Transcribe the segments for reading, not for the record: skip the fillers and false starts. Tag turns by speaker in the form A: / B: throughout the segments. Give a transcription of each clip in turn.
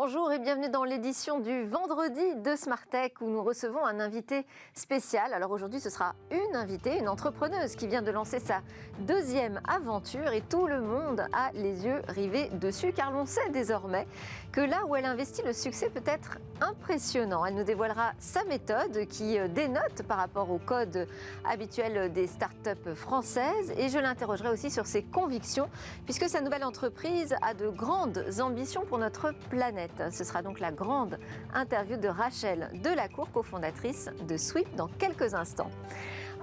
A: Bonjour et bienvenue dans l'édition du vendredi de Smartech où nous recevons un invité spécial. Alors aujourd'hui ce sera une invitée, une entrepreneuse qui vient de lancer sa deuxième aventure et tout le monde a les yeux rivés dessus car l'on sait désormais que là où elle investit, le succès peut être impressionnant. Elle nous dévoilera sa méthode qui dénote par rapport au code habituel des startups françaises et je l'interrogerai aussi sur ses convictions puisque sa nouvelle entreprise a de grandes ambitions pour notre planète. Ce sera donc la grande interview de Rachel Delacour, cofondatrice de Sweep, dans quelques instants.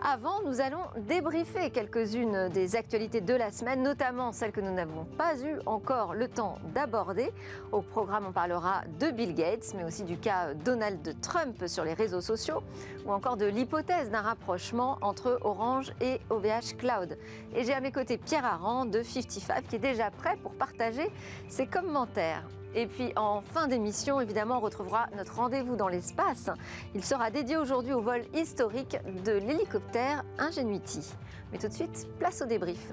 A: Avant, nous allons débriefer quelques-unes des actualités de la semaine, notamment celles que nous n'avons pas eu encore le temps d'aborder. Au programme, on parlera de Bill Gates, mais aussi du cas Donald Trump sur les réseaux sociaux, ou encore de l'hypothèse d'un rapprochement entre Orange et OVH Cloud. Et j'ai à mes côtés Pierre Arend de 55 qui est déjà prêt pour partager ses commentaires. Et puis en fin d'émission, évidemment, on retrouvera notre rendez-vous dans l'espace. Il sera dédié aujourd'hui au vol historique de l'hélicoptère Ingenuity. Mais tout de suite, place au débrief.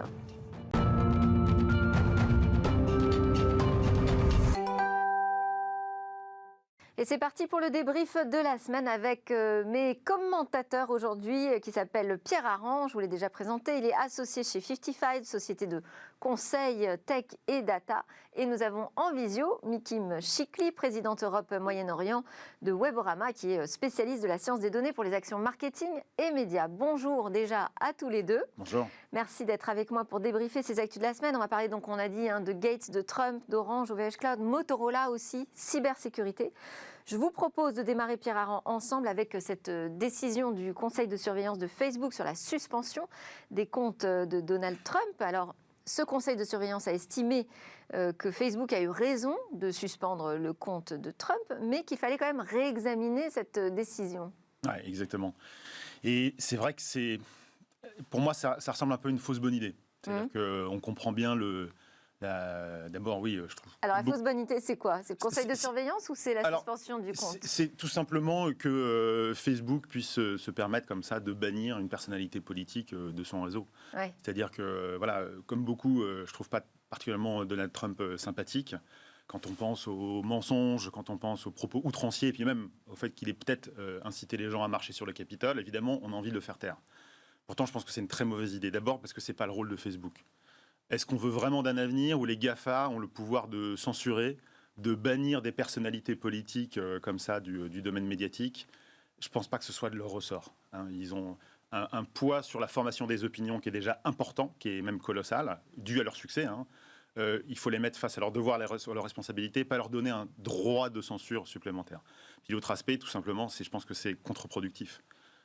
A: Et c'est parti pour le débrief de la semaine avec mes commentateurs aujourd'hui qui s'appelle Pierre Arend. Je vous l'ai déjà présenté. Il est associé chez 55, société de conseil tech et data. Et nous avons en visio Mikim Chikli, présidente Europe Moyen-Orient de Weborama, qui est spécialiste de la science des données pour les actions marketing et médias. Bonjour déjà à tous les deux.
B: Bonjour.
A: Merci d'être avec moi pour débriefer ces actus de la semaine. On va parler, donc on a dit, de Gates, de Trump, d'Orange, OVH Cloud, Motorola aussi, cybersécurité. Je vous propose de démarrer, Pierre Arend, ensemble avec cette décision du conseil de surveillance de Facebook sur la suspension des comptes de Donald Trump. Alors, ce conseil de surveillance a estimé que Facebook a eu raison de suspendre le compte de Trump, mais qu'il fallait quand même réexaminer cette décision.
B: Oui, exactement. Et c'est vrai que pour moi, ça ressemble un peu à une fausse bonne idée. C'est-à-dire qu'on comprend bien D'abord, oui, je trouve.
A: Alors, la fausse bonne idée, c'est quoi? C'est le conseil de surveillance ou c'est la suspension du compte?
B: C'est tout simplement que Facebook puisse se permettre comme ça de bannir une personnalité politique de son réseau. Ouais. C'est-à-dire que, voilà, comme beaucoup, je trouve pas particulièrement Donald Trump sympathique. Quand on pense aux mensonges, quand on pense aux propos outranciers, et puis même au fait qu'il ait peut-être incité les gens à marcher sur le Capitole, évidemment, on a envie de le faire taire. Pourtant, je pense que c'est une très mauvaise idée. D'abord parce que c'est pas le rôle de Facebook. Est-ce qu'on veut vraiment d'un avenir où les GAFA ont le pouvoir de censurer, de bannir des personnalités politiques comme ça du domaine médiatique? Je ne pense pas que ce soit de leur ressort. Ils ont un poids sur la formation des opinions qui est déjà important, qui est même colossal, dû à leur succès. Il faut les mettre face à leurs devoirs, à leurs responsabilités, pas leur donner un droit de censure supplémentaire. Puis l'autre aspect, tout simplement, je pense que c'est contre-productif.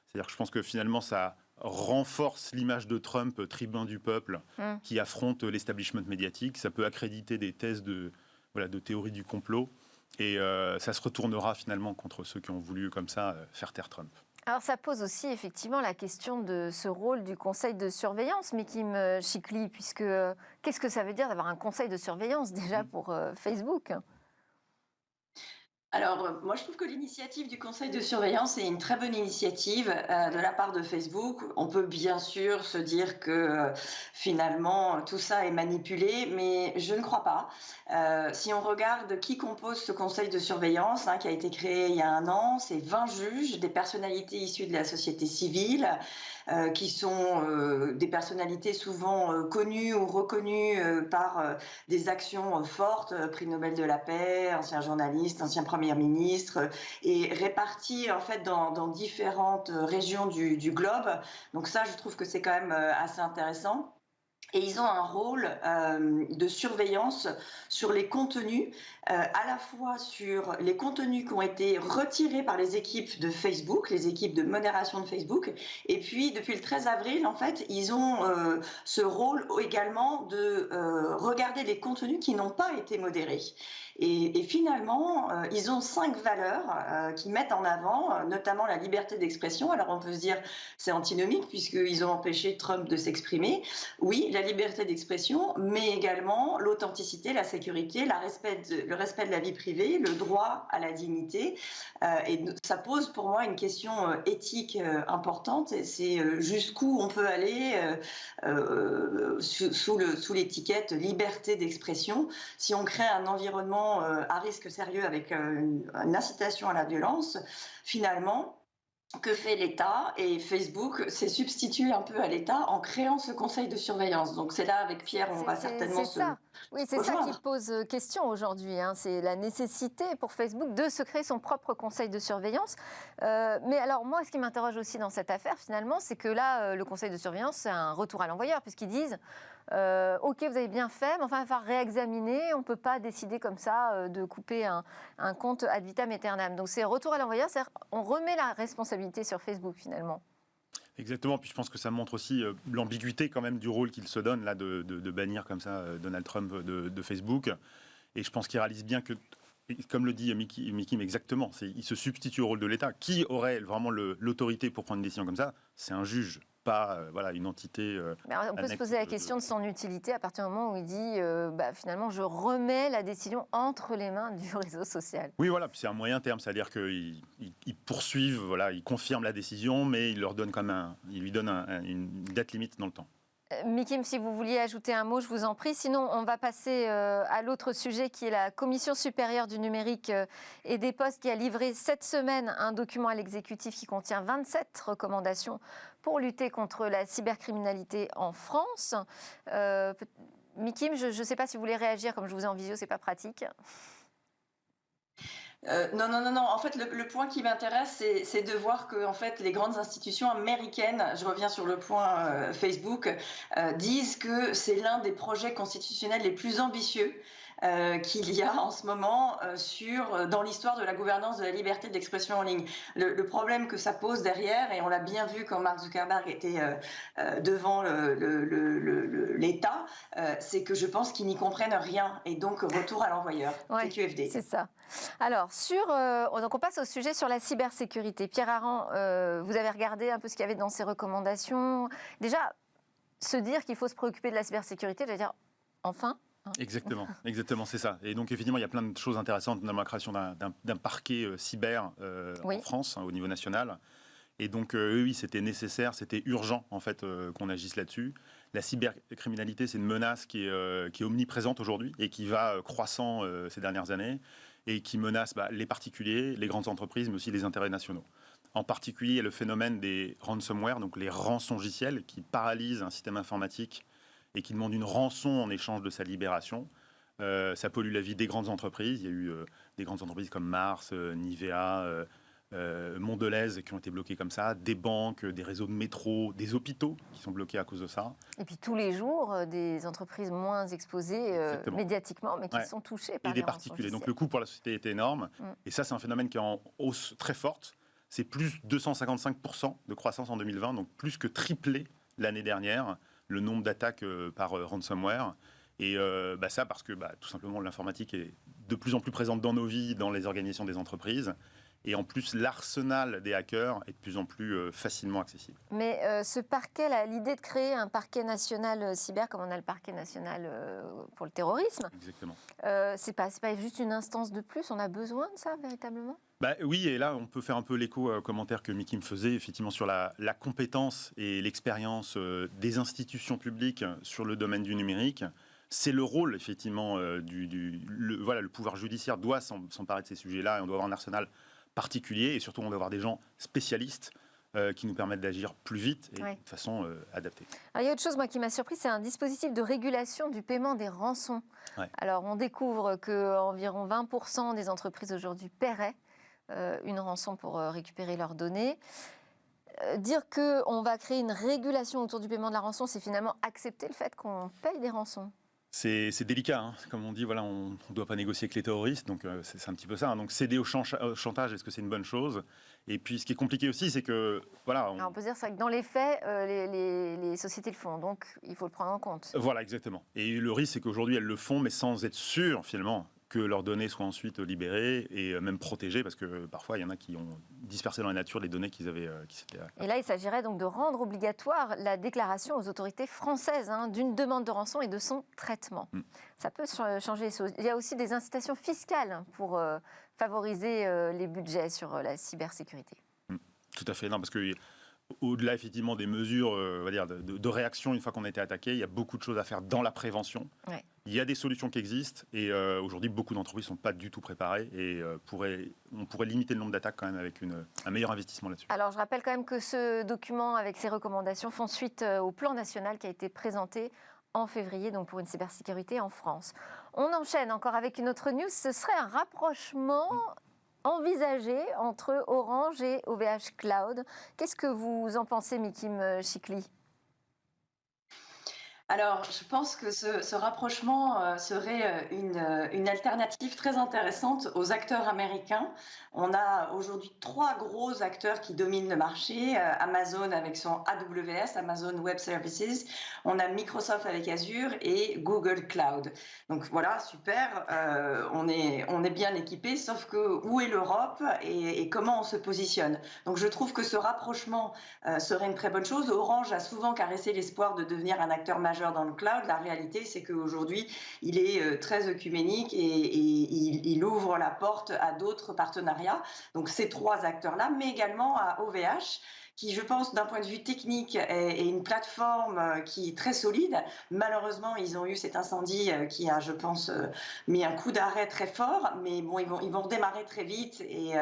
B: C'est-à-dire que je pense que finalement, ça renforce l'image de Trump, tribun du peuple, qui affronte l'establishment médiatique. Ça peut accréditer des thèses de théorie du complot. Et ça se retournera finalement contre ceux qui ont voulu, comme ça, faire taire Trump.
A: Alors ça pose aussi effectivement la question de ce rôle du conseil de surveillance, Mikim Chikli, puisque qu'est-ce que ça veut dire d'avoir un conseil de surveillance déjà pour Facebook ?
C: Alors, moi, je trouve que l'initiative du conseil de surveillance est une très bonne initiative de la part de Facebook. On peut bien sûr se dire que finalement, tout ça est manipulé, mais je ne crois pas. Si on regarde qui compose ce conseil de surveillance, qui a été créé il y a 1 an, c'est 20 juges, des personnalités issues de la société civile, qui sont des personnalités souvent connues ou reconnues par des actions fortes, prix Nobel de la paix, anciens journalistes, anciens premiers ministres, et répartis en fait dans différentes régions du globe. Donc ça, je trouve que c'est quand même assez intéressant. Et ils ont un rôle de surveillance sur les contenus, à la fois sur les contenus qui ont été retirés par les équipes de Facebook, les équipes de modération de Facebook. Et puis, depuis le 13 avril, en fait, ils ont ce rôle également de regarder les contenus qui n'ont pas été modérés. Et finalement, ils ont 5 valeurs qui mettent en avant, notamment la liberté d'expression. Alors on peut se dire c'est antinomique puisqu'ils ont empêché Trump de s'exprimer. Oui, la liberté d'expression, mais également l'authenticité, la sécurité, le respect de la vie privée, le droit à la dignité. Et ça pose pour moi une question éthique importante. C'est jusqu'où on peut aller sous l'étiquette liberté d'expression si on crée un environnement vraiment à risque sérieux avec une incitation à la violence, finalement, que fait l'État? Et Facebook s'est substitué un peu à l'État en créant ce conseil de surveillance. Donc c'est là, avec Pierre, on va certainement se rejoindre.
A: Oui, c'est ça qui pose question aujourd'hui. C'est la nécessité pour Facebook de se créer son propre conseil de surveillance. Mais alors moi, ce qui m'interroge aussi dans cette affaire, finalement, c'est que là, le conseil de surveillance, c'est un retour à l'envoyeur, puisqu'ils disent OK, vous avez bien fait, mais enfin, il va falloir réexaminer. On ne peut pas décider comme ça de couper un compte ad vitam aeternam. Donc c'est retour à l'envoyeur, c'est-à-dire on remet la responsabilité sur Facebook, finalement.
B: Exactement, puis je pense que ça montre aussi l'ambiguïté quand même du rôle qu'il se donne là de bannir comme ça Donald Trump de Facebook. Et je pense qu'il réalise bien que, comme le dit Mickey exactement, il se substitue au rôle de l'État. Qui aurait vraiment l'autorité pour prendre une décision comme ça? C'est un juge, pas une entité.
A: On peut se poser la question de son utilité à partir du moment où il dit finalement je remets la décision entre les mains du réseau social.
B: Oui, voilà, puis c'est un moyen terme, c'est-à-dire qu'ils poursuivent, ils confirment la décision, mais il lui donne une date limite dans le temps.
A: Mickey, si vous vouliez ajouter un mot, je vous en prie. Sinon, on va passer à l'autre sujet qui est la Commission supérieure du numérique et des postes qui a livré cette semaine un document à l'exécutif qui contient 27 recommandations pour lutter contre la cybercriminalité en France. Mickey, je ne sais pas si vous voulez réagir, comme je vous ai en visio, ce n'est pas pratique.
C: Non. En fait, le point qui m'intéresse, c'est de voir que en fait, les grandes institutions américaines, je reviens sur le point Facebook, disent que c'est l'un des projets constitutionnels les plus ambitieux qu'il y a en ce moment dans l'histoire de la gouvernance de la liberté d'expression en ligne. Le problème que ça pose derrière, et on l'a bien vu quand Mark Zuckerberg était devant l'État, c'est que je pense qu'ils n'y comprennent rien, et donc retour à l'envoyeur, TQFD.
A: C'est ça. Alors, donc on passe au sujet sur la cybersécurité. Pierre Hareng, vous avez regardé un peu ce qu'il y avait dans ces recommandations. Déjà, se dire qu'il faut se préoccuper de la cybersécurité, je veux dire, enfin.
B: Exactement, c'est ça. Et donc, effectivement, il y a plein de choses intéressantes, notamment la création d'un parquet cyber en France, au niveau national. Et donc, oui, c'était nécessaire, c'était urgent, en fait, qu'on agisse là-dessus. La cybercriminalité, c'est une menace qui est omniprésente aujourd'hui et qui va croissant ces dernières années et qui menace les particuliers, les grandes entreprises, mais aussi les intérêts nationaux. En particulier, il y a le phénomène des ransomware, donc les rançongiciels, qui paralysent un système informatique et qui demande une rançon en échange de sa libération. Ça pollue la vie des grandes entreprises. Il y a eu des grandes entreprises comme Mars, Nivea, Mondelez qui ont été bloqués comme ça, des banques, des réseaux de métro, des hôpitaux qui sont bloqués à cause de ça.
A: Et puis tous les jours, des entreprises moins exposées médiatiquement, mais qui sont touchées par
B: des particuliers. Donc le coût pour la société est énorme. Et ça, c'est un phénomène qui est en hausse très forte. C'est plus 255% de croissance en 2020, donc plus que triplé l'année dernière, le nombre d'attaques par ransomware. Et ça parce que tout simplement l'informatique est de plus en plus présente dans nos vies, dans les organisations des entreprises. Et en plus, l'arsenal des hackers est de plus en plus facilement accessible.
A: Mais ce parquet, l'idée de créer un parquet national cyber, comme on a le parquet national pour le terrorisme,
B: exactement.
A: C'est pas juste une instance de plus, on a besoin de ça véritablement ?
B: Oui, et là, on peut faire un peu l'écho au commentaire que Mickey me faisait, effectivement, sur la compétence et l'expérience des institutions publiques sur le domaine du numérique. C'est le rôle, effectivement, le pouvoir judiciaire doit s'emparer de ces sujets-là, et on doit avoir un arsenal particulier, et surtout, on doit avoir des gens spécialistes qui nous permettent d'agir plus vite et de façon adaptée.
A: Alors, il y a autre chose moi, qui m'a surpris, c'est un dispositif de régulation du paiement des rançons. Ouais. Alors, on découvre qu'environ 20% des entreprises aujourd'hui paieraient une rançon pour récupérer leurs données. Dire qu'on va créer une régulation autour du paiement de la rançon, c'est finalement accepter le fait qu'on paye des rançons.
B: C'est délicat, hein. Comme on dit, on ne doit pas négocier avec les terroristes, donc c'est un petit peu ça. Hein. Donc céder au chantage, est-ce que c'est une bonne chose? Et puis ce qui est compliqué aussi, c'est que... on
A: peut dire que dans les faits, les sociétés le font, donc il faut le prendre en compte.
B: Voilà, exactement. Et le risque, c'est qu'aujourd'hui, elles le font, mais sans être sûres, finalement, que leurs données soient ensuite libérées et même protégées, parce que parfois, il y en a qui ont dispersé dans la nature les données qu'ils avaient...
A: Et là, il s'agirait donc de rendre obligatoire la déclaration aux autorités françaises d'une demande de rançon et de son traitement. Ça peut changer les choses. Il y a aussi des incitations fiscales pour favoriser les budgets sur la cybersécurité.
B: Tout à fait, non, parce que... Au-delà, effectivement, des mesures de réaction une fois qu'on a été attaqué, il y a beaucoup de choses à faire dans la prévention. Ouais. il y a des solutions qui existent et aujourd'hui, beaucoup d'entreprises ne sont pas du tout préparées et on pourrait limiter le nombre d'attaques quand même avec un meilleur investissement là-dessus.
A: Alors, je rappelle quand même que ce document avec ces recommandations font suite au plan national qui a été présenté en février, donc pour une cybersécurité en France. On enchaîne encore avec une autre news. Ce serait un rapprochement envisagé entre Orange et OVH Cloud. Qu'est-ce que vous en pensez, Mikim Chikli ?
C: Alors, je pense que ce rapprochement serait une alternative très intéressante aux acteurs américains. On a aujourd'hui 3 gros acteurs qui dominent le marché. Amazon avec son AWS, Amazon Web Services. On a Microsoft avec Azure et Google Cloud. Donc voilà, super. On est bien équipés, sauf que où est l'Europe et comment on se positionne. Donc je trouve que ce rapprochement serait une très bonne chose. Orange a souvent caressé l'espoir de devenir un acteur majeur dans le cloud. La réalité, c'est qu'aujourd'hui, il est très œcuménique et il ouvre la porte à d'autres partenariats. Donc ces 3 acteurs-là, mais également à OVH, qui, je pense, d'un point de vue technique, est une plateforme qui est très solide. Malheureusement, ils ont eu cet incendie qui a, je pense, mis un coup d'arrêt très fort, mais bon, ils vont redémarrer très vite et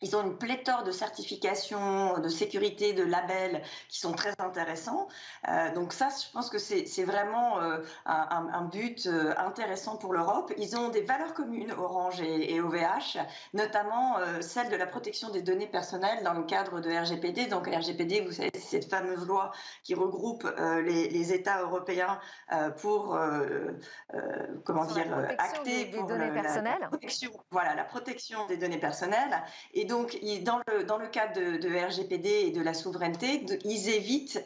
C: ils ont une pléthore de certifications, de sécurité, de labels qui sont très intéressants. Donc ça, je pense que c'est vraiment un but intéressant pour l'Europe. Ils ont des valeurs communes, Orange et OVH, notamment celle de la protection des données personnelles dans le cadre de RGPD. Donc RGPD, vous savez, c'est cette fameuse loi qui regroupe les États européens pour, acter
A: des données personnelles.
C: La protection des données personnelles. Et donc, dans le cadre de RGPD et de la souveraineté, ils évitent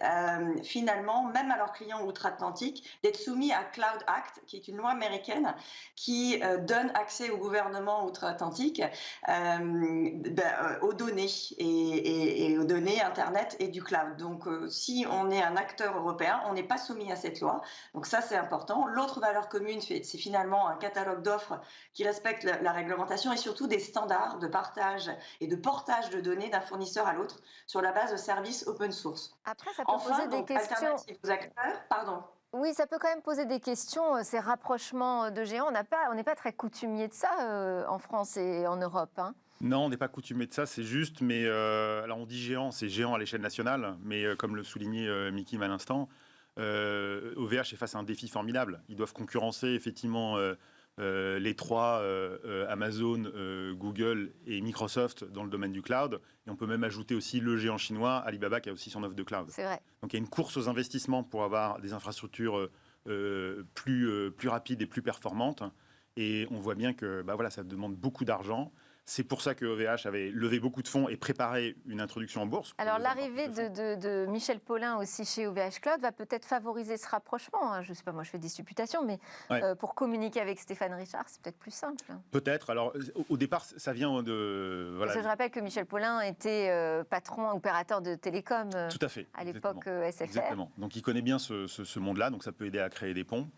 C: finalement, même à leurs clients outre-Atlantique, d'être soumis à Cloud Act, qui est une loi américaine qui donne accès au gouvernement outre-Atlantique aux données et aux données Internet et du cloud. Donc, si on est un acteur européen, on n'est pas soumis à cette loi. Donc ça, c'est important. L'autre valeur commune, c'est finalement un catalogue d'offres qui respecte la réglementation et surtout des standards de partage et de portage de données d'un fournisseur à l'autre sur la base de services open source.
A: Après, ça peut poser des questions.
C: Aux acteurs, pardon.
A: Oui, ça peut quand même poser des questions, ces rapprochements de géants. On n'est pas très coutumier de ça en France et en Europe. Hein.
B: Non, on n'est pas coutumier de ça, c'est juste. Mais alors on dit géant, c'est géant à l'échelle nationale. Mais comme le soulignait Mikim à l'instant, OVH est face à un défi formidable. Ils doivent concurrencer effectivement les 3, Amazon, Google et Microsoft dans le domaine du cloud. Et on peut même ajouter aussi le géant chinois, Alibaba, qui a aussi son offre de cloud.
A: C'est vrai.
B: Donc il y a une course aux investissements pour avoir des infrastructures plus rapides et plus performantes. Et on voit bien que ça demande beaucoup d'argent. C'est pour ça que OVH avait levé beaucoup de fonds et préparé une introduction en bourse.
A: Alors l'arrivée de Michel Paulin aussi chez OVH Cloud va peut-être favoriser ce rapprochement. Hein. Je ne sais pas, moi je fais des supputations, mais pour communiquer avec Stéphane Richard, c'est peut-être plus simple.
B: Peut-être. Alors au départ, ça vient de...
A: Parce que je rappelle que Michel Paulin était patron, opérateur de télécom
B: tout à fait,
A: à l'époque SFR.
B: Exactement. Donc il connaît bien ce monde-là, donc ça peut aider à créer des ponts.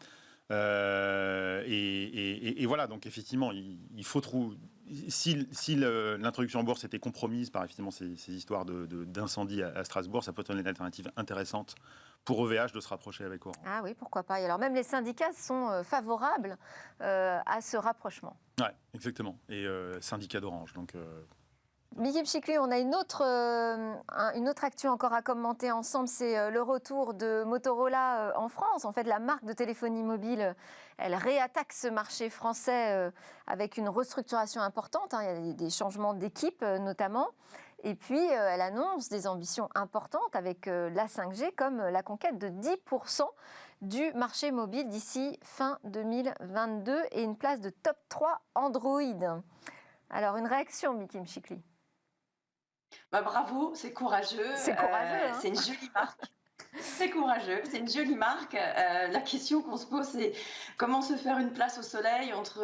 B: Et voilà, donc effectivement, il faut trouver... Si l'introduction en bourse était compromise par effectivement ces histoires d'incendie à Strasbourg, ça peut être une alternative intéressante pour OVH de se rapprocher avec Orange.
A: Ah oui, pourquoi pas. Et alors même les syndicats sont favorables à ce rapprochement.
B: Oui, exactement. Et syndicat d'Orange, donc...
A: Mikim Chikli, on a une autre actu encore à commenter ensemble, c'est le retour de Motorola en France. En fait, la marque de téléphonie mobile, elle réattaque ce marché français avec une restructuration importante. Hein. Il y a des changements d'équipe notamment. Et puis, elle annonce des ambitions importantes avec la 5G, comme la conquête de 10% du marché mobile d'ici fin 2022 et une place de top 3 Android. Alors, une réaction, Mikim Chikli?
C: Bravo, c'est courageux.
A: C'est courageux.
C: C'est une jolie marque. C'est courageux, c'est une jolie marque. La question qu'on se pose, c'est comment se faire une place au soleil entre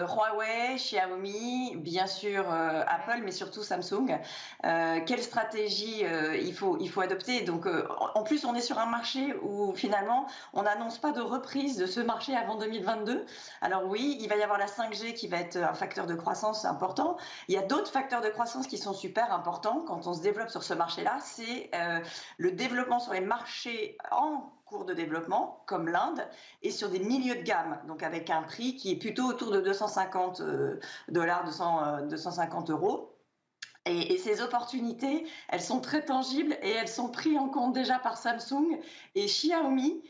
C: Huawei, Xiaomi, bien sûr Apple, mais surtout Samsung. Quelle stratégie il faut adopter. Donc, en plus, on est sur un marché où finalement, on n'annonce pas de reprise de ce marché avant 2022. Alors oui, il va y avoir la 5G qui va être un facteur de croissance important. Il y a d'autres facteurs de croissance qui sont super importants quand on se développe sur ce marché-là. C'est le développement sur les marchés marchés en cours de développement, comme l'Inde, et sur des milieux de gamme, donc avec un prix qui est plutôt autour de 250 dollars, 250 euros. Et ces opportunités, elles sont très tangibles et elles sont prises en compte déjà par Samsung et Xiaomi,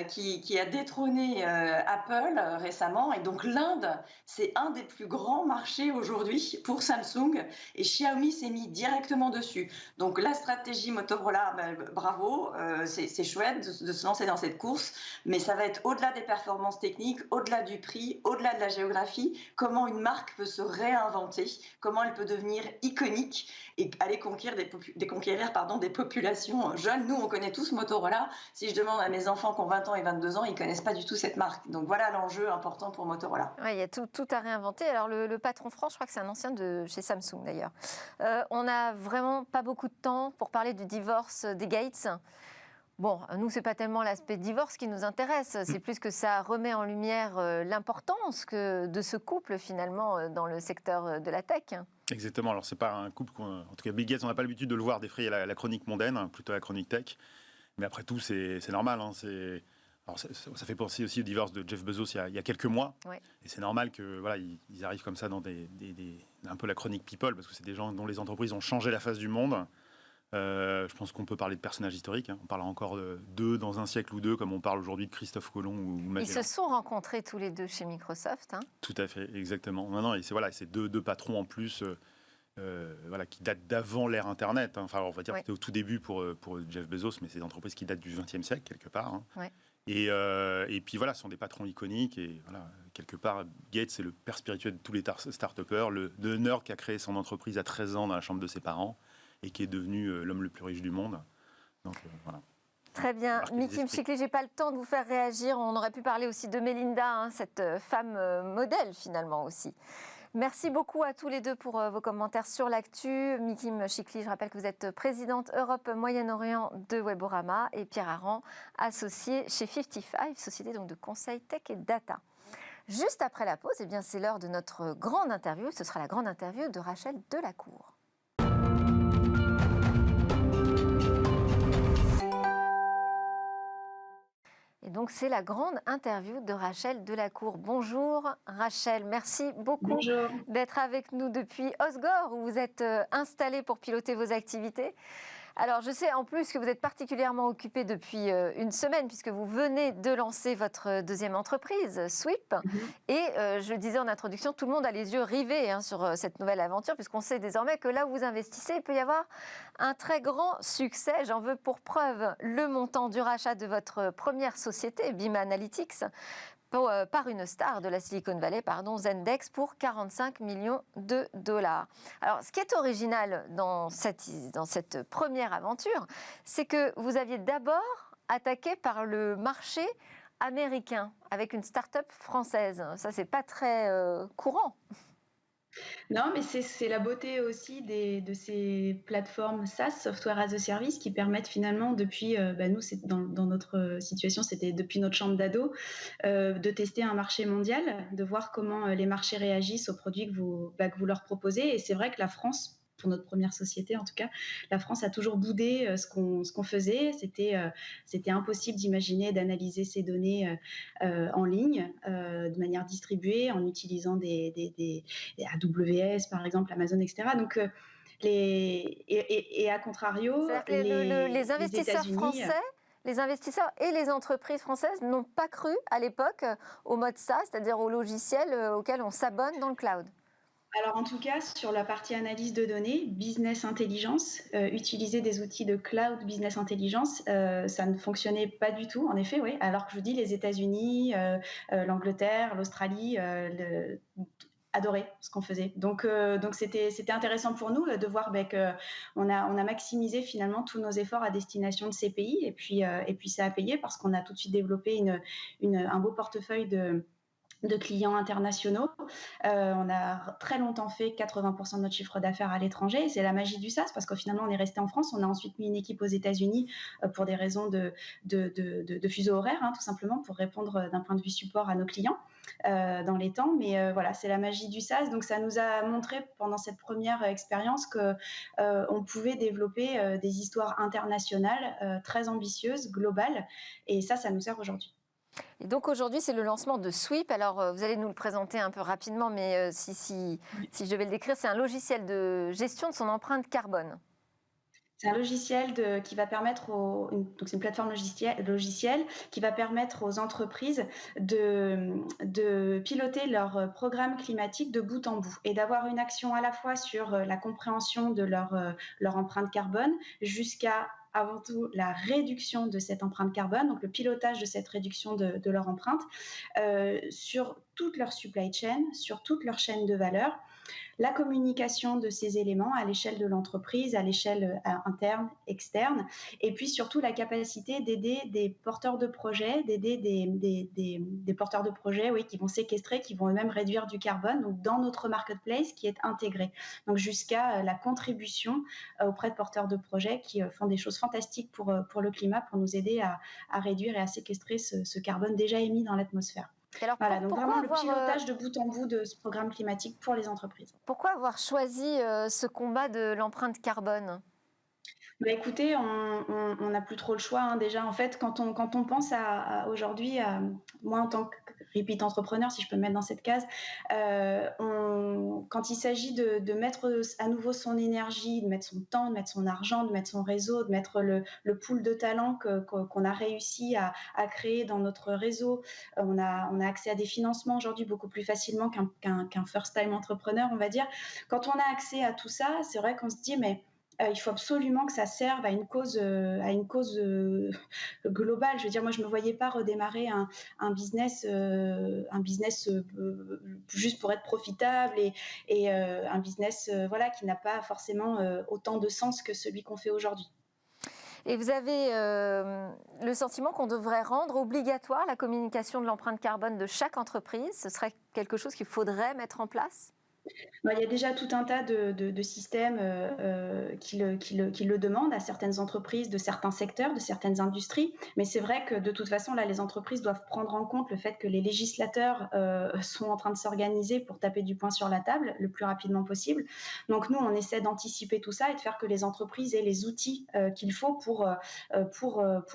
C: qui a détrôné Apple récemment. Et donc l'Inde, c'est un des plus grands marchés aujourd'hui pour Samsung et Xiaomi s'est mis directement dessus. Donc la stratégie Motorola, bravo, c'est chouette de se lancer dans cette course, mais ça va être au-delà des performances techniques, au-delà du prix, au-delà de la géographie, comment une marque peut se réinventer, comment elle peut devenir iconique et aller conquérir des populations jeunes. Nous, on connaît tous Motorola. Si je demande à mes enfants qui ont 20 ans et 22 ans, ils ne connaissent pas du tout cette marque. Donc voilà l'enjeu important pour Motorola.
A: Ouais, il y a tout à réinventer. Alors le patron France, je crois que c'est un ancien de chez Samsung d'ailleurs. On n'a vraiment pas beaucoup de temps pour parler du divorce des Gates. Bon, nous, ce n'est pas tellement l'aspect divorce qui nous intéresse, c'est plus que ça remet en lumière l'importance de ce couple finalement dans le secteur de la tech.
B: Exactement, alors c'est pas un couple, en tout cas Bill Gates, on n'a pas l'habitude de le voir défrayer la chronique mondaine, plutôt la chronique tech, mais après tout c'est normal. Hein, alors ça fait penser aussi au divorce de Jeff Bezos il y a quelques mois,
A: ouais.
B: Et c'est normal que voilà, ils arrivent comme ça dans un peu la chronique people, parce que c'est des gens dont les entreprises ont changé la face du monde. Je pense qu'on peut parler de personnages historiques. Hein. On parlera encore d'eux dans un siècle ou deux, comme on parle aujourd'hui de Christophe Colomb ou Magellan.
A: Ils se sont rencontrés tous les deux chez Microsoft. Hein.
B: Tout à fait, exactement. Non, et c'est deux patrons en plus qui datent d'avant l'ère Internet. Hein. Enfin, on va dire que c'était au tout début pour Jeff Bezos, mais c'est des entreprises qui datent du XXe siècle, quelque part. Hein.
A: Ouais.
B: Et puis voilà, ce sont des patrons iconiques. Et voilà, quelque part, Gates, c'est le père spirituel de tous les start-upers, le nerd qui a créé son entreprise à 13 ans dans la chambre de ses parents, et qui est devenu l'homme le plus riche du monde. Donc, voilà.
A: Très bien. Mikim Chikli, je n'ai pas le temps de vous faire réagir. On aurait pu parler aussi de Melinda, hein, cette femme modèle finalement aussi. Merci beaucoup à tous les deux pour vos commentaires sur l'actu. Mikim Chikli, je rappelle que vous êtes présidente Europe Moyen-Orient de Weborama, et Pierre Aran, associé chez 55, société donc de conseil tech et data. Juste après la pause, eh bien, c'est l'heure de notre grande interview. Ce sera la grande interview de Rachel Delacour. Et donc, c'est la grande interview de Rachel Delacour. Bonjour Rachel, merci beaucoup d'être avec nous depuis Osgore, où vous êtes installée pour piloter vos activités. Alors, je sais en plus que vous êtes particulièrement occupée depuis une semaine, puisque vous venez de lancer votre deuxième entreprise, Sweep. Et je le disais en introduction, tout le monde a les yeux rivés sur cette nouvelle aventure, puisqu'on sait désormais que là où vous investissez, il peut y avoir un très grand succès. J'en veux pour preuve le montant du rachat de votre première société, BIM Analytics, par une star de la Silicon Valley, Zendex, pour 45 millions de dollars. Alors, ce qui est original dans cette première aventure, c'est que vous aviez d'abord attaqué par le marché américain avec une start-up française. Ça, c'est pas très courant.
D: Non, mais c'est la beauté aussi de ces plateformes SaaS, Software as a Service, qui permettent finalement depuis, nous, dans notre situation, c'était depuis notre chambre d'ado, de tester un marché mondial, de voir comment les marchés réagissent aux produits que vous leur proposez. Et c'est vrai que la France, pour notre première société en tout cas, la France a toujours boudé ce qu'on faisait. C'était impossible d'imaginer d'analyser ces données en ligne, de manière distribuée, en utilisant des AWS par exemple, Amazon, etc. Donc, et à contrario,
A: les investisseurs français, les investisseurs et les entreprises françaises n'ont pas cru à l'époque au mode SaaS, c'est-à-dire au logiciel auquel on s'abonne dans le cloud.
D: Alors en tout cas, sur la partie analyse de données, business intelligence, utiliser des outils de cloud business intelligence, ça ne fonctionnait pas du tout, en effet, oui. Alors que je vous dis, les États-Unis, l'Angleterre, l'Australie adoraient ce qu'on faisait. Donc c'était intéressant pour nous de voir qu'on a maximisé finalement tous nos efforts à destination de ces pays, et puis ça a payé parce qu'on a tout de suite développé un beau portefeuille de clients internationaux. On a très longtemps fait 80% de notre chiffre d'affaires à l'étranger. C'est la magie du SaaS parce qu'au final, on est resté en France. On a ensuite mis une équipe aux États-Unis pour des raisons de fuseau horaire, tout simplement, pour répondre d'un point de vue support à nos clients dans les temps. Mais voilà, c'est la magie du SaaS. Donc, ça nous a montré pendant cette première expérience qu'on pouvait développer des histoires internationales très ambitieuses, globales. Et ça nous sert aujourd'hui.
A: Et donc aujourd'hui, c'est le lancement de Sweep. Alors, vous allez nous le présenter un peu rapidement, mais si je devais le décrire, c'est un logiciel de gestion de son empreinte carbone.
D: C'est un logiciel qui va permettre donc c'est une plateforme logicielle qui va permettre aux entreprises de piloter leur programme climatique de bout en bout et d'avoir une action à la fois sur la compréhension de leur empreinte carbone jusqu'à avant tout la réduction de cette empreinte carbone, donc le pilotage de cette réduction de leur empreinte sur toute leur supply chain, sur toute leur chaîne de valeur. La communication de ces éléments à l'échelle de l'entreprise, à l'échelle interne, externe, et puis surtout la capacité d'aider des porteurs de projets, d'aider des porteurs de projets qui vont séquestrer, qui vont eux-mêmes réduire du carbone, donc dans notre marketplace qui est intégré. Donc jusqu'à la contribution auprès de porteurs de projets qui font des choses fantastiques pour le climat, pour nous aider à réduire et à séquestrer ce carbone déjà émis dans l'atmosphère. Alors, voilà, donc vraiment le pilotage de bout en bout de ce programme climatique pour les entreprises.
A: Pourquoi avoir choisi ce combat de l'empreinte carbone ?
D: Écoutez, on n'a plus trop le choix. Déjà, en fait, quand on pense aujourd'hui, moi en tant que repeat entrepreneur, si je peux me mettre dans cette case, quand il s'agit de mettre à nouveau son énergie, de mettre son temps, de mettre son argent, de mettre son réseau, de mettre le pool de talents qu'on a réussi à créer dans notre réseau, on a accès à des financements aujourd'hui beaucoup plus facilement qu'un first-time entrepreneur, on va dire. Quand on a accès à tout ça, c'est vrai qu'on se dit, mais il faut absolument que ça serve à une cause globale. Je veux dire, moi, je ne me voyais pas redémarrer un business juste pour être profitable et un business qui n'a pas forcément autant de sens que celui qu'on fait aujourd'hui.
A: Et vous avez le sentiment qu'on devrait rendre obligatoire la communication de l'empreinte carbone de chaque entreprise ? Ce serait quelque chose qu'il faudrait mettre en place ?
D: Il y a déjà tout un tas de systèmes qui le demandent à certaines entreprises de certains secteurs, de certaines industries. Mais c'est vrai que de toute façon, là, les entreprises doivent prendre en compte le fait que les législateurs sont en train de s'organiser pour taper du poing sur la table le plus rapidement possible. Donc nous, on essaie d'anticiper tout ça et de faire que les entreprises aient les outils qu'il faut pour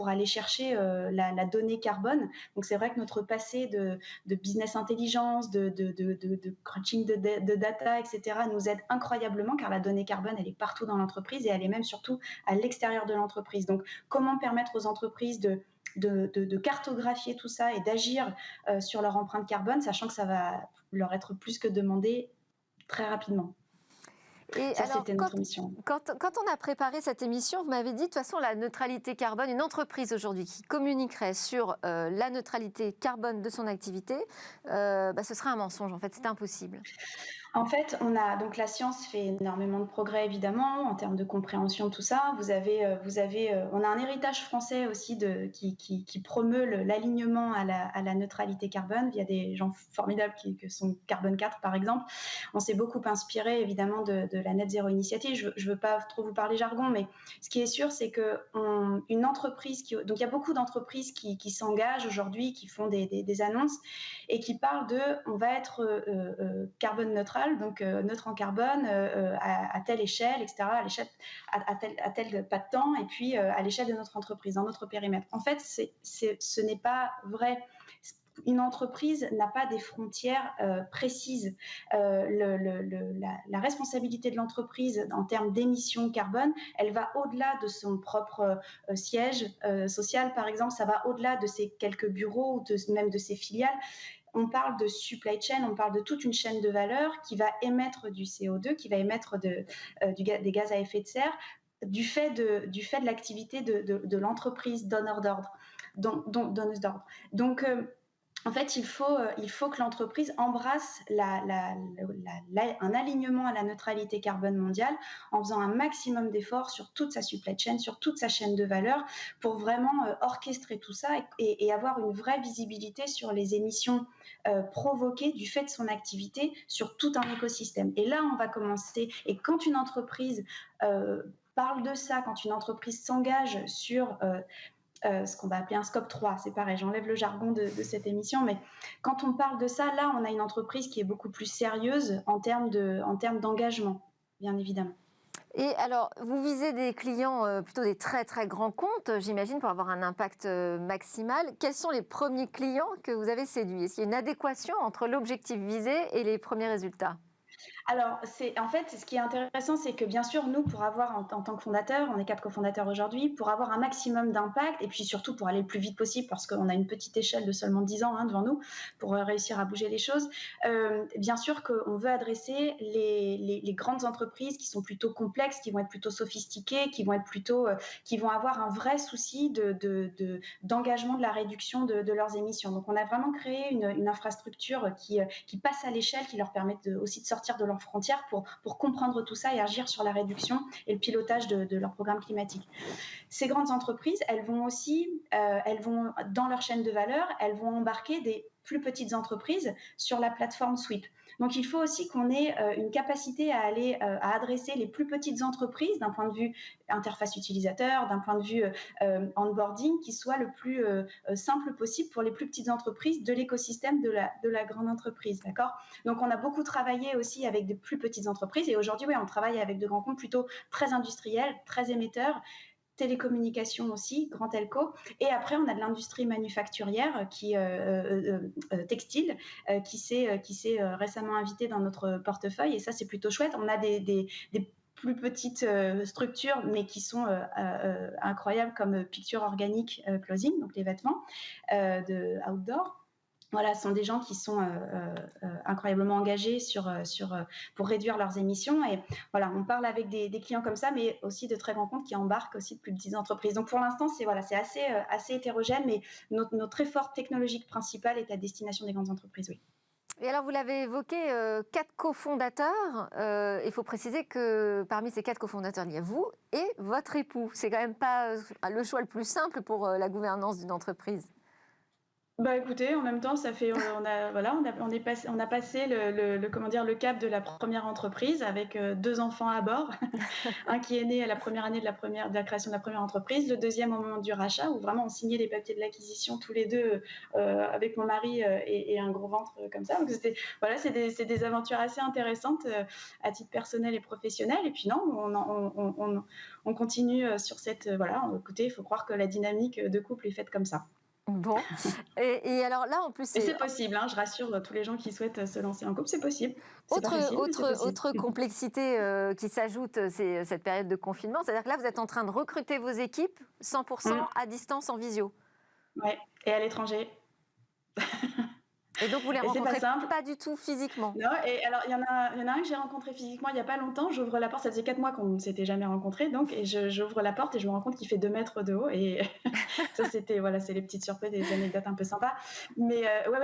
D: aller chercher la donnée carbone. Donc c'est vrai que notre passé de business intelligence, de crunching de data, etc., nous aide incroyablement car la donnée carbone, elle est partout dans l'entreprise et elle est même surtout à l'extérieur de l'entreprise. Donc, comment permettre aux entreprises de cartographier tout ça et d'agir sur leur empreinte carbone, sachant que ça va leur être plus que demandé très rapidement.
A: Et
D: ça,
A: alors,
D: c'était notre mission.
A: Quand on a préparé cette émission, vous m'avez dit de toute façon la neutralité carbone, une entreprise aujourd'hui qui communiquerait sur la neutralité carbone de son activité, ce serait un mensonge en fait, c'est impossible.
D: En fait, donc la science fait énormément de progrès évidemment en termes de compréhension de tout ça. On a un héritage français aussi qui promeut l'alignement à la neutralité carbone via des gens formidables qui sont Carbone 4 par exemple. On s'est beaucoup inspiré évidemment de la Net Zero Initiative. Je veux pas trop vous parler jargon, mais ce qui est sûr, c'est que une entreprise donc il y a beaucoup d'entreprises qui s'engagent aujourd'hui, qui font des annonces et qui parlent on va être carbone neutral. Donc neutre en carbone à telle échelle, etc., à tel pas de temps, et puis à l'échelle de notre entreprise, dans notre périmètre. En fait, ce n'est pas vrai. Une entreprise n'a pas des frontières précises. La responsabilité de l'entreprise en termes d'émissions carbone, elle va au-delà de son propre siège social, par exemple. Ça va au-delà de ses quelques bureaux ou même de ses filiales. On parle de supply chain, on parle de toute une chaîne de valeur qui va émettre du CO2, qui va émettre des gaz à effet de serre, du fait de l'activité de l'entreprise donneur d'ordre. Donc, en fait, il faut que l'entreprise embrasse un alignement à la neutralité carbone mondiale en faisant un maximum d'efforts sur toute sa supply chain, sur toute sa chaîne de valeur, pour vraiment orchestrer tout ça et avoir une vraie visibilité sur les émissions provoquées du fait de son activité sur tout un écosystème. Et là, on va commencer. Et quand une entreprise parle de ça, quand une entreprise s'engage sur ce qu'on va appeler un scope 3, c'est pareil, j'enlève le jargon de cette émission, mais quand on parle de ça, là, on a une entreprise qui est beaucoup plus sérieuse en termes d'engagement, bien évidemment.
A: Et alors, vous visez des clients, plutôt des très très grands comptes, j'imagine, pour avoir un impact maximal. Quels sont les premiers clients que vous avez séduits? Est-ce qu'il y a une adéquation entre l'objectif visé et les premiers résultats?
D: Alors, en fait, ce qui est intéressant, c'est que bien sûr, nous, pour avoir, en tant que fondateur, on est 4 cofondateurs aujourd'hui, pour avoir un maximum d'impact et puis surtout pour aller le plus vite possible, parce qu'on a une petite échelle de seulement 10 ans devant nous pour réussir à bouger les choses, bien sûr qu'on veut adresser les grandes entreprises qui sont plutôt complexes, qui vont être plutôt sophistiquées, qui vont avoir un vrai souci d'engagement de la réduction de leurs émissions. Donc, on a vraiment créé une infrastructure qui passe à l'échelle, qui leur permet aussi de sortir de leurs frontières pour comprendre tout ça et agir sur la réduction et le pilotage de leur programme climatique. Ces grandes entreprises, elles vont aussi, dans leur chaîne de valeur, elles vont embarquer des plus petites entreprises sur la plateforme Sweep. Donc, il faut aussi qu'on ait une capacité à adresser les plus petites entreprises d'un point de vue interface utilisateur, d'un point de vue onboarding, qui soit le plus simple possible pour les plus petites entreprises de l'écosystème de la grande entreprise. D'accord ? Donc, on a beaucoup travaillé aussi avec des plus petites entreprises et aujourd'hui, on travaille avec de grands comptes plutôt très industriels, très émetteurs, télécommunications aussi, grand telco. Et après, on a de l'industrie manufacturière textile qui s'est récemment invitée dans notre portefeuille. Et ça, c'est plutôt chouette. On a des plus petites structures, mais qui sont incroyables, comme Picture Organic Clothing, donc les vêtements de outdoor. Voilà, ce sont des gens qui sont incroyablement engagés pour réduire leurs émissions. Et voilà, on parle avec des clients comme ça, mais aussi de très grands comptes qui embarquent aussi de plus petites entreprises. Donc pour l'instant, c'est assez hétérogène, mais notre effort technologique principal est à destination des grandes entreprises, oui.
A: Et alors, vous l'avez évoqué, 4 cofondateurs. Il faut préciser que parmi ces 4 cofondateurs, il y a vous et votre époux. C'est quand même pas le choix le plus simple pour la gouvernance d'une entreprise.
D: Bah écoutez, en même temps, ça fait, on a passé le cap de la première entreprise avec 2 enfants à bord, un qui est né à la première année de la création de la première entreprise, le deuxième au moment du rachat, où vraiment on signait les papiers de l'acquisition tous les deux avec mon mari et un gros ventre comme ça. Donc c'est des aventures assez intéressantes à titre personnel et professionnel. Et puis non, on continue sur cette écoutez, il faut croire que la dynamique de couple est faite comme ça.
A: Bon, et alors là, en plus...
D: c'est possible, je rassure tous les gens qui souhaitent se lancer en couple, c'est possible.
A: Autre complexité qui s'ajoute, c'est cette période de confinement. C'est-à-dire que là, vous êtes en train de recruter vos équipes 100% à distance en visio.
D: Oui, et à l'étranger.
A: Et donc, vous les rencontrez pas du tout physiquement?
D: Non, et alors, il y en a un que j'ai rencontré physiquement il n'y a pas longtemps. J'ouvre la porte, ça faisait 4 mois qu'on ne s'était jamais rencontrés, donc, et j'ouvre la porte et je me rends compte qu'il fait 2 mètres de haut. Et ça, c'est les petites surprises, des anecdotes un peu sympas. Mais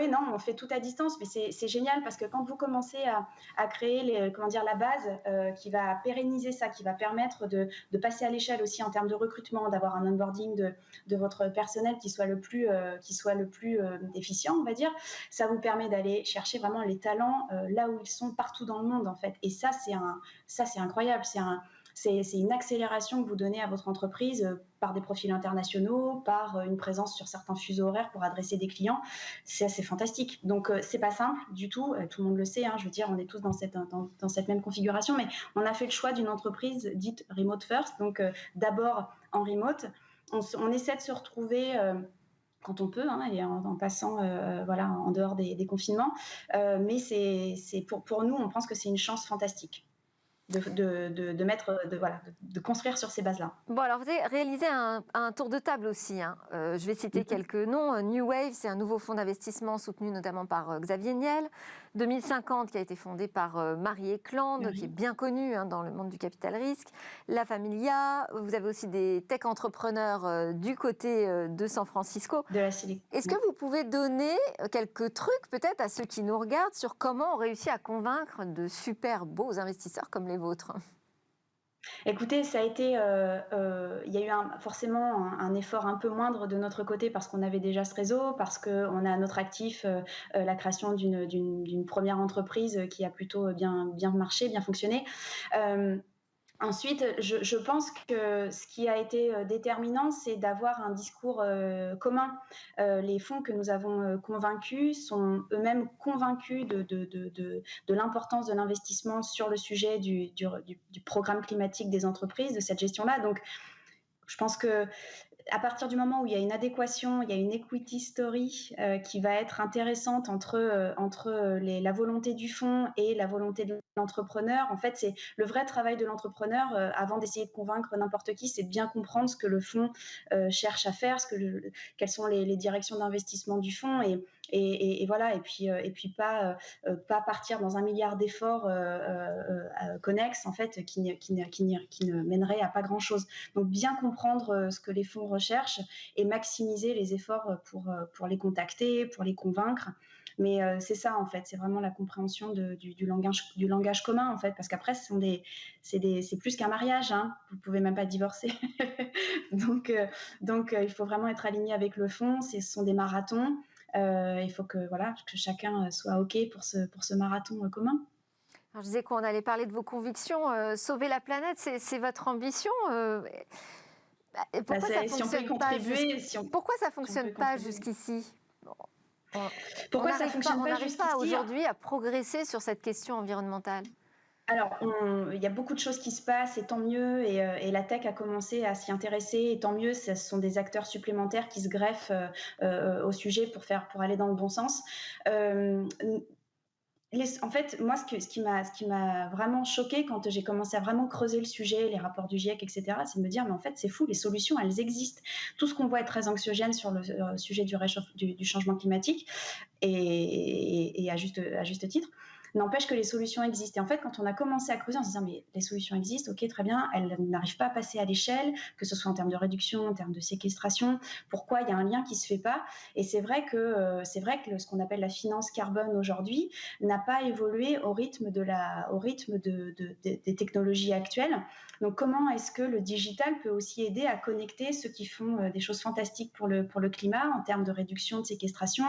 D: non, on fait tout à distance, mais c'est génial parce que quand vous commencez à créer la base qui va pérenniser ça, qui va permettre de passer à l'échelle aussi en termes de recrutement, d'avoir un onboarding de votre personnel qui soit le plus efficient, on va dire, ça vous permet d'aller chercher vraiment les talents là où ils sont partout dans le monde en fait. Et ça c'est incroyable, c'est une accélération que vous donnez à votre entreprise par des profils internationaux, par une présence sur certains fuseaux horaires pour adresser des clients. C'est assez fantastique. Donc c'est pas simple du tout, tout le monde le sait, je veux dire, on est tous dans cette même configuration, mais on a fait le choix d'une entreprise dite remote first, donc d'abord en remote. On essaie de se retrouver quand on peut, et en passant en dehors des confinements. Mais c'est pour nous, on pense que c'est une chance fantastique. de construire sur ces bases-là.
A: Bon, alors vous avez réalisé un tour de table aussi. Je vais citer quelques noms. New Wave, c'est un nouveau fonds d'investissement soutenu notamment par Xavier Niel. 2050, qui a été fondé par Marie Eklund, qui est bien connue dans le monde du capital risque. La Familia, vous avez aussi des tech entrepreneurs du côté de San Francisco.
D: De la Silicon.
A: Est-ce que vous pouvez donner quelques trucs peut-être à ceux qui nous regardent sur comment on réussit à convaincre de super beaux investisseurs comme les vôtres ?
D: Écoutez, ça a été, il y a eu forcément un effort un peu moindre de notre côté parce qu'on avait déjà ce réseau, parce qu'on a à notre actif la création d'une première entreprise qui a plutôt bien marché, bien fonctionné. Ensuite, je pense que ce qui a été déterminant, c'est d'avoir un discours commun. Les fonds que nous avons convaincus sont eux-mêmes convaincus de l'importance de l'investissement sur le sujet du programme climatique des entreprises, de cette gestion-là. Donc, je pense que à partir du moment où il y a une adéquation, il y a une equity story qui va être intéressante entre la volonté du fonds et la volonté de l'entrepreneur. En fait, c'est le vrai travail de l'entrepreneur avant d'essayer de convaincre n'importe qui, c'est de bien comprendre ce que le fonds cherche à faire, quelles sont les directions d'investissement du fonds et voilà, et puis pas partir dans un milliard d'efforts connexes en fait qui ne mèneraient à pas grand chose. Donc bien comprendre ce que les fonds recherchent et maximiser les efforts pour les contacter, pour les convaincre. Mais c'est ça en fait, c'est vraiment la compréhension du langage commun en fait, parce qu'après c'est plus qu'un mariage, hein. Vous pouvez même pas divorcer. donc il faut vraiment être aligné avec le fonds. Ce sont des marathons. Il faut que chacun soit OK pour ce marathon commun.
A: Alors, je disais qu'on allait parler de vos convictions. Sauver la planète, c'est votre ambition. Pourquoi ça ne fonctionne pas jusqu'ici ?
D: Pourquoi ça fonctionne
A: pas jusqu'ici ? On n'arrive pas aujourd'hui à progresser sur cette question environnementale.
D: Alors, il y a beaucoup de choses qui se passent, et tant mieux, et la tech a commencé à s'y intéresser, et tant mieux, ce sont des acteurs supplémentaires qui se greffent au sujet pour aller dans le bon sens. En fait, moi, ce qui m'a vraiment choquée quand j'ai commencé à vraiment creuser le sujet, les rapports du GIEC, etc., c'est de me dire, mais en fait, c'est fou, les solutions, elles existent. Tout ce qu'on voit est très anxiogène sur le sujet du changement climatique, et à juste titre. N'empêche que les solutions existent. Et en fait, quand on a commencé à creuser en se disant mais les solutions existent, ok, très bien, elles n'arrivent pas à passer à l'échelle, que ce soit en termes de réduction, en termes de séquestration, pourquoi il y a un lien qui se fait pas. Et c'est vrai que ce qu'on appelle la finance carbone aujourd'hui n'a pas évolué au rythme des technologies actuelles. Donc comment est-ce que le digital peut aussi aider à connecter ceux qui font des choses fantastiques pour le climat en termes de réduction, de séquestration,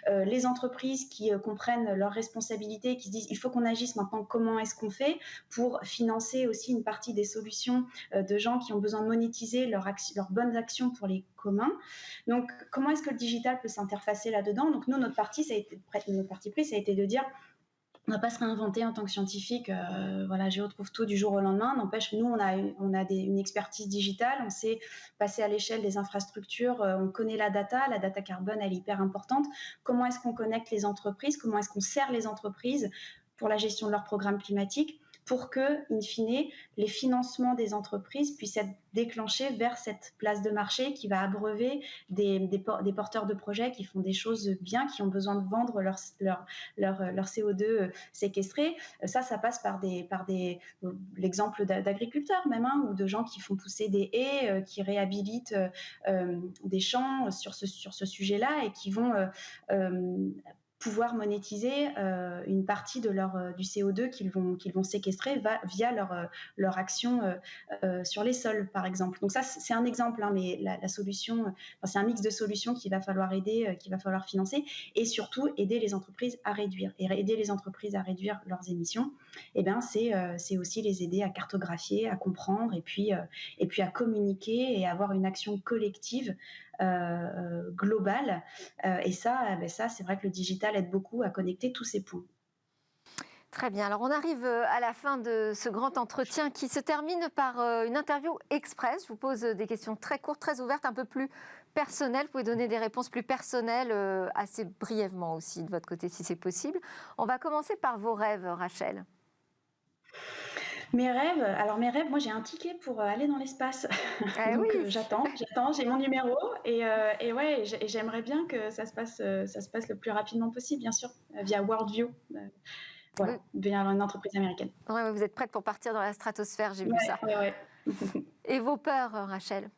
D: les entreprises qui comprennent leurs responsabilités, qui se disent il faut qu'on agisse maintenant, comment est-ce qu'on fait pour financer aussi une partie des solutions de gens qui ont besoin de monétiser leurs bonnes actions pour les communs. Donc comment est-ce que le digital peut s'interfacer là-dedans? Donc nous, notre parti pris, ça a été de dire on ne va pas se réinventer en tant que scientifique, Géo trouve tout du jour au lendemain. N'empêche, nous, on a une expertise digitale, on sait passer à l'échelle des infrastructures, on connaît la data carbone, elle est hyper importante. Comment est-ce qu'on connecte les entreprises? Comment est-ce qu'on sert les entreprises pour la gestion de leurs programmes climatiques pour que, in fine, les financements des entreprises puissent être déclenchés vers cette place de marché qui va abreuver des porteurs de projets qui font des choses bien, qui ont besoin de vendre leur CO2 séquestré. Ça passe par l'exemple d'agriculteurs même, ou de gens qui font pousser des haies, qui réhabilitent des champs sur ce sujet-là et qui vont pouvoir monétiser une partie de du CO2 qu'ils vont séquestrer via leur action sur les sols, par exemple. Donc ça, c'est un exemple, mais la solution, c'est un mix de solutions qu'il va falloir aider, qu'il va falloir financer, et surtout aider les entreprises à réduire. Et aider les entreprises à réduire leurs émissions, c'est aussi les aider à cartographier, à comprendre, et puis à communiquer et avoir une action collective globale. Et ça, c'est vrai que le digital aide beaucoup à connecter tous ces points.
A: Très bien. Alors, on arrive à la fin de ce grand entretien qui se termine par une interview express. Je vous pose des questions très courtes, très ouvertes, un peu plus personnelles. Vous pouvez donner des réponses plus personnelles assez brièvement aussi de votre côté, si c'est possible. On va commencer par vos rêves, Rachel.
D: Mes rêves, moi j'ai un ticket pour aller dans l'espace.
A: Ah
D: Donc
A: oui.
D: j'attends, j'ai mon numéro et ouais, j'aimerais bien que ça se passe le plus rapidement possible, bien sûr, via Worldview. Voilà, via une entreprise américaine.
A: Ouais, vous êtes prête pour partir dans la stratosphère, j'ai vu ça.
D: Ouais.
A: Et vos peurs, Rachel?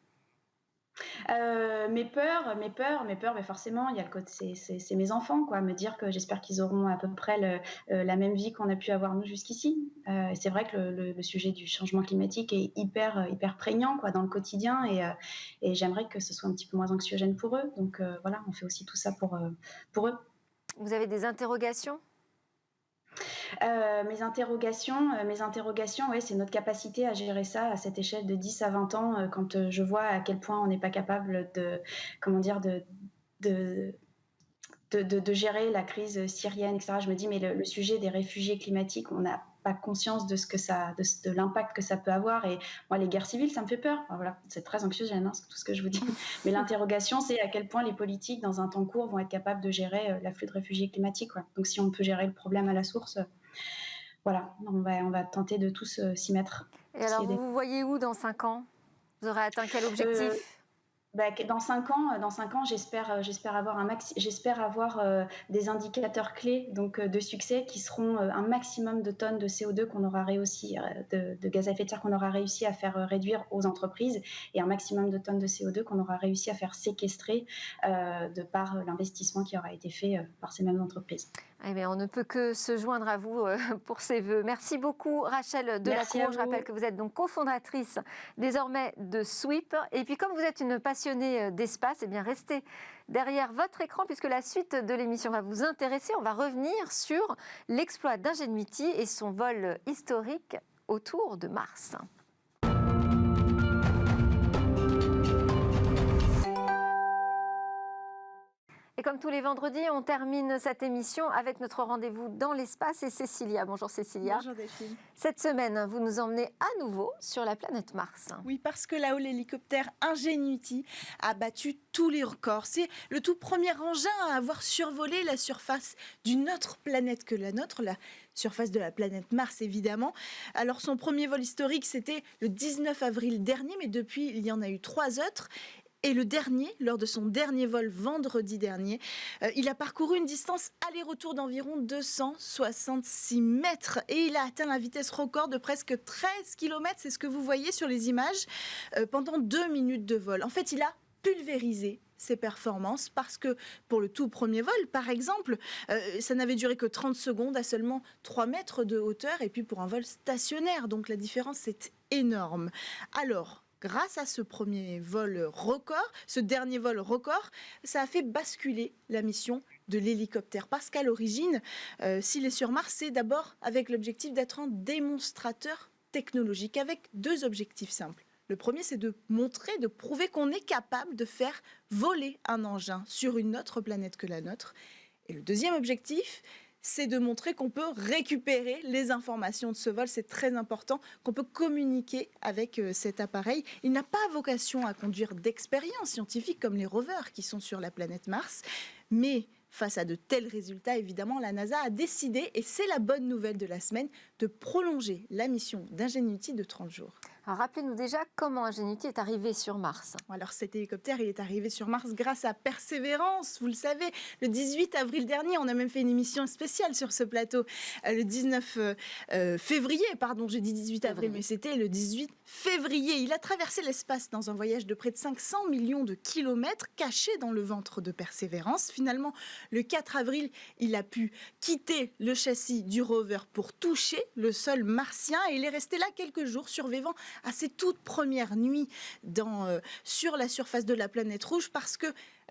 D: Mes peurs, mais forcément, il y a le côté, c'est mes enfants, quoi. Me dire que j'espère qu'ils auront à peu près la même vie qu'on a pu avoir nous jusqu'ici. C'est vrai que le sujet du changement climatique est hyper prégnant, quoi, dans le quotidien, et j'aimerais que ce soit un petit peu moins anxiogène pour eux. Donc voilà, on fait aussi tout ça pour eux.
A: Vous avez des interrogations?
D: Mes interrogations, ouais, c'est notre capacité à gérer ça à cette échelle de 10 à 20 ans, quand je vois à quel point on n'est pas capable de gérer la crise syrienne, etc. Je me dis, mais le sujet des réfugiés climatiques, on n'a pas conscience de l'impact que ça peut avoir. Et moi, les guerres civiles, ça me fait peur. Enfin, voilà, c'est très anxiogène, hein, c'est tout ce que je vous dis. Mais l'interrogation, c'est à quel point les politiques, dans un temps court, vont être capables de gérer l'afflux de réfugiés climatiques, quoi. Donc, si on peut gérer le problème à la source, voilà, on va tenter de tous s'y mettre.
A: Et alors, vous vous voyez où dans 5 ans? Vous aurez atteint quel objectif?
D: Dans 5 ans, j'espère avoir des indicateurs clés donc de succès qui seront un maximum de tonnes de CO2 qu'on aura réussi, de gaz à effet de serre qu'on aura réussi à faire réduire aux entreprises, et un maximum de tonnes de CO2 qu'on aura réussi à faire séquestrer de par l'investissement qui aura été fait par ces mêmes entreprises.
A: Eh bien, on ne peut que se joindre à vous pour ces vœux. Merci beaucoup, Rachel Delacour. Je rappelle que vous êtes donc cofondatrice désormais de Sweep. Et puis, comme vous êtes une passionnée d'espace, eh bien, restez derrière votre écran puisque la suite de l'émission va vous intéresser. On va revenir sur l'exploit d'Ingenuity et son vol historique autour de Mars. Et comme tous les vendredis, on termine cette émission avec notre rendez-vous dans l'espace et Cécilia. Bonjour Cécilia.
E: Bonjour Delphine.
A: Cette semaine, vous nous emmenez à nouveau sur la planète Mars.
E: Oui, parce que là-haut, l'hélicoptère Ingenuity a battu tous les records. C'est le tout premier engin à avoir survolé la surface d'une autre planète que la nôtre, la surface de la planète Mars évidemment. Alors son premier vol historique, c'était le 19 avril dernier, mais depuis, il y en a eu 3 autres. Et le dernier, lors de son dernier vol vendredi dernier, il a parcouru une distance aller-retour d'environ 266 mètres et il a atteint la vitesse record de presque 13 km, c'est ce que vous voyez sur les images, pendant 2 minutes de vol. En fait, il a pulvérisé ses performances parce que pour le tout premier vol, par exemple, ça n'avait duré que 30 secondes à seulement 3 mètres de hauteur et puis pour un vol stationnaire, donc la différence est énorme. Alors, grâce à ce premier vol record, ce dernier vol record, ça a fait basculer la mission de l'hélicoptère. Parce qu'à l'origine, s'il est sur Mars, c'est d'abord avec l'objectif d'être un démonstrateur technologique, avec 2 objectifs simples. Le premier, c'est de montrer, de prouver qu'on est capable de faire voler un engin sur une autre planète que la nôtre. Et le deuxième objectif, c'est de montrer qu'on peut récupérer les informations de ce vol. C'est très important qu'on peut communiquer avec cet appareil. Il n'a pas vocation à conduire d'expériences scientifiques comme les rovers qui sont sur la planète Mars. Mais face à de tels résultats, évidemment, la NASA a décidé, et c'est la bonne nouvelle de la semaine, de prolonger la mission d'Ingenuity de 30 jours.
A: Alors, rappelez-nous déjà comment Ingenuity est arrivé sur Mars.
E: Alors cet hélicoptère, il est arrivé sur Mars grâce à Persévérance, vous le savez. Le 18 avril dernier, on a même fait une émission spéciale sur ce plateau. Le 19 février, pardon, j'ai dit 18 avril, mais c'était le 18 février. Il a traversé l'espace dans un voyage de près de 500 millions de kilomètres, caché dans le ventre de Persévérance. Finalement, le 4 avril, il a pu quitter le châssis du rover pour toucher le sol martien et il est resté là quelques jours, survivant à ses toutes premières nuits sur la surface de la planète rouge parce que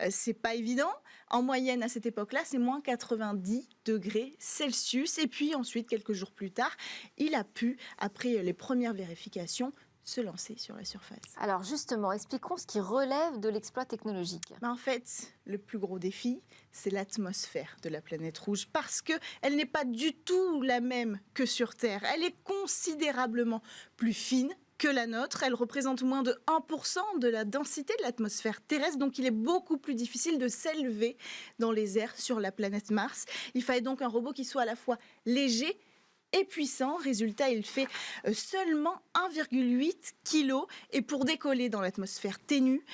E: c'est pas évident. En moyenne, à cette époque-là, c'est moins 90 degrés Celsius. Et puis ensuite, quelques jours plus tard, il a pu, après les premières vérifications, se lancer sur la surface.
A: Alors justement, expliquons ce qui relève de l'exploit technologique.
E: En fait, le plus gros défi, c'est l'atmosphère de la planète rouge parce qu'elle n'est pas du tout la même que sur Terre. Elle est considérablement plus fine que la nôtre. Elle représente moins de 1% de la densité de l'atmosphère terrestre, donc il est beaucoup plus difficile de s'élever dans les airs sur la planète Mars. Il fallait donc un robot qui soit à la fois léger et puissant. Résultat, il fait seulement 1,8 kg et pour décoller dans l'atmosphère ténue,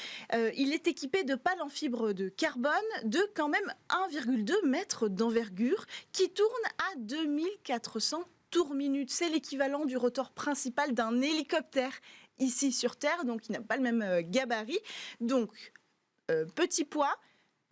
E: il est équipé de pales en fibre de carbone de quand même 1,2 mètre d'envergure qui tourne à 2400 tours minute. C'est l'équivalent du rotor principal d'un hélicoptère ici sur Terre, donc il n'a pas le même gabarit. Donc, petit poids,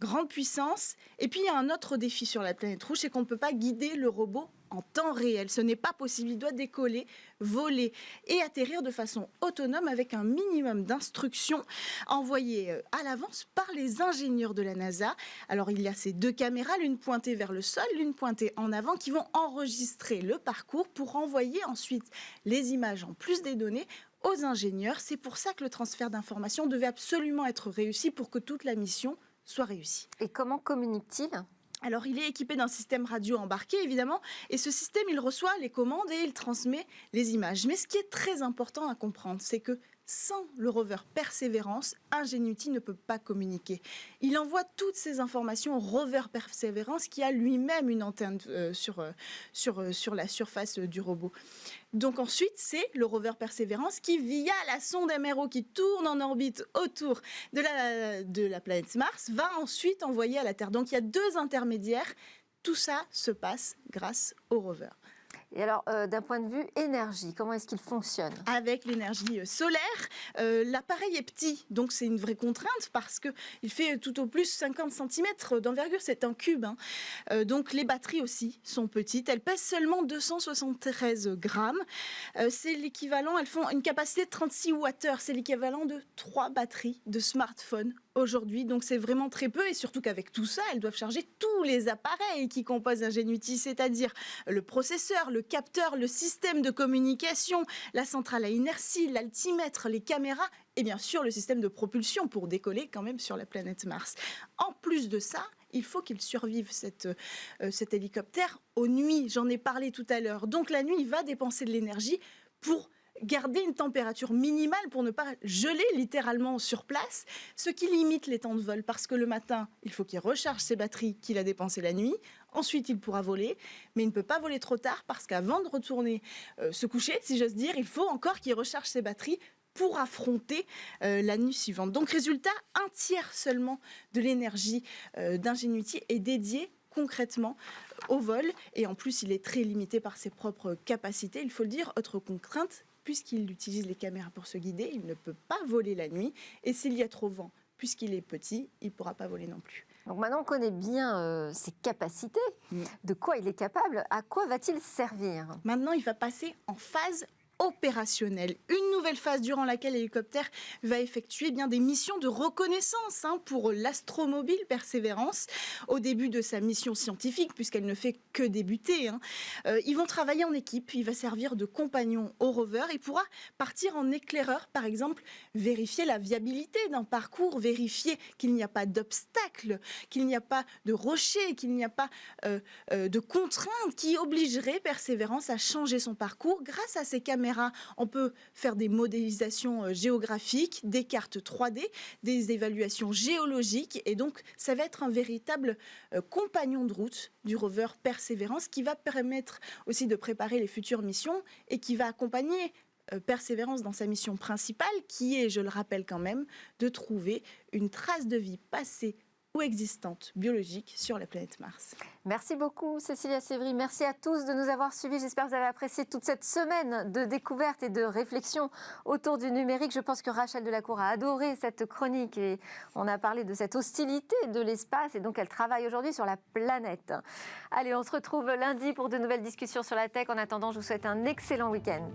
E: grande puissance. Et puis, il y a un autre défi sur la planète rouge, c'est qu'on ne peut pas guider le robot en temps réel. Ce n'est pas possible. Il doit décoller, voler et atterrir de façon autonome avec un minimum d'instructions envoyées à l'avance par les ingénieurs de la NASA. Alors, il y a ces 2 caméras, l'une pointée vers le sol, l'une pointée en avant, qui vont enregistrer le parcours pour envoyer ensuite les images en plus des données aux ingénieurs. C'est pour ça que le transfert d'informations devait absolument être réussi pour que toute la mission soit réussie.
A: Et comment communique-t-il ?
E: Alors, il est équipé d'un système radio embarqué, évidemment, et ce système, il reçoit les commandes et il transmet les images. Mais ce qui est très important à comprendre, c'est que sans le rover Perseverance, Ingenuity ne peut pas communiquer. Il envoie toutes ces informations au rover Perseverance qui a lui-même une antenne sur la surface du robot. Donc ensuite, c'est le rover Perseverance qui, via la sonde MRO qui tourne en orbite autour de la planète Mars, va ensuite envoyer à la Terre. Donc il y a 2 intermédiaires. Tout ça se passe grâce au rover.
A: Et alors, d'un point de vue énergie, comment est-ce qu'il fonctionne ?
E: Avec l'énergie solaire, l'appareil est petit, donc c'est une vraie contrainte parce qu'il fait tout au plus 50 cm d'envergure, c'est un cube. Donc les batteries aussi sont petites, elles pèsent seulement 273 grammes. C'est l'équivalent, elles font une capacité de 36 Wh, c'est l'équivalent de 3 batteries de smartphone aujourd'hui, donc c'est vraiment très peu, et surtout qu'avec tout ça, elles doivent charger tous les appareils qui composent Ingenuity, c'est-à-dire le processeur, le capteur, le système de communication, la centrale à inertie, l'altimètre, les caméras et bien sûr le système de propulsion pour décoller quand même sur la planète Mars. En plus de ça, il faut qu'il survive cet hélicoptère aux nuits, j'en ai parlé tout à l'heure. Donc la nuit, il va dépenser de l'énergie pour garder une température minimale pour ne pas geler littéralement sur place, ce qui limite les temps de vol parce que le matin, il faut qu'il recharge ses batteries qu'il a dépensées la nuit. Ensuite, il pourra voler, mais il ne peut pas voler trop tard parce qu'avant de retourner se coucher, si j'ose dire, il faut encore qu'il recharge ses batteries pour affronter la nuit suivante. Donc résultat, 1/3 seulement de l'énergie d'Ingenuity est dédiée concrètement au vol et en plus, il est très limité par ses propres capacités, il faut le dire. Autre contrainte, puisqu'il utilise les caméras pour se guider, il ne peut pas voler la nuit. Et s'il y a trop vent, puisqu'il est petit, il ne pourra pas voler non plus.
A: Donc maintenant, on connaît bien ses capacités, de quoi il est capable. À quoi va-t-il servir ?
E: Maintenant, il va passer en phase opérationnelle. Une nouvelle phase durant laquelle l'hélicoptère va effectuer bien des missions de reconnaissance pour l'astromobile Perseverance au début de sa mission scientifique puisqu'elle ne fait que débuter. Ils vont travailler en équipe, il va servir de compagnon au rover, il pourra partir en éclaireur par exemple, vérifier la viabilité d'un parcours, vérifier qu'il n'y a pas d'obstacles, qu'il n'y a pas de rochers, qu'il n'y a pas de contraintes qui obligeraient Perseverance à changer son parcours. Grâce à ces caméras, on peut faire des modélisations géographiques, des cartes 3D, des évaluations géologiques et donc ça va être un véritable compagnon de route du rover Perseverance qui va permettre aussi de préparer les futures missions et qui va accompagner Perseverance dans sa mission principale qui est, je le rappelle quand même, de trouver une trace de vie passée ou existante biologique sur la planète Mars.
A: Merci beaucoup Cécilia Sévry, merci à tous de nous avoir suivis. J'espère que vous avez apprécié toute cette semaine de découverte et de réflexion autour du numérique. Je pense que Rachel Delacour a adoré cette chronique et on a parlé de cette hostilité de l'espace et donc elle travaille aujourd'hui sur la planète. Allez, on se retrouve lundi pour de nouvelles discussions sur la tech. En attendant, je vous souhaite un excellent week-end.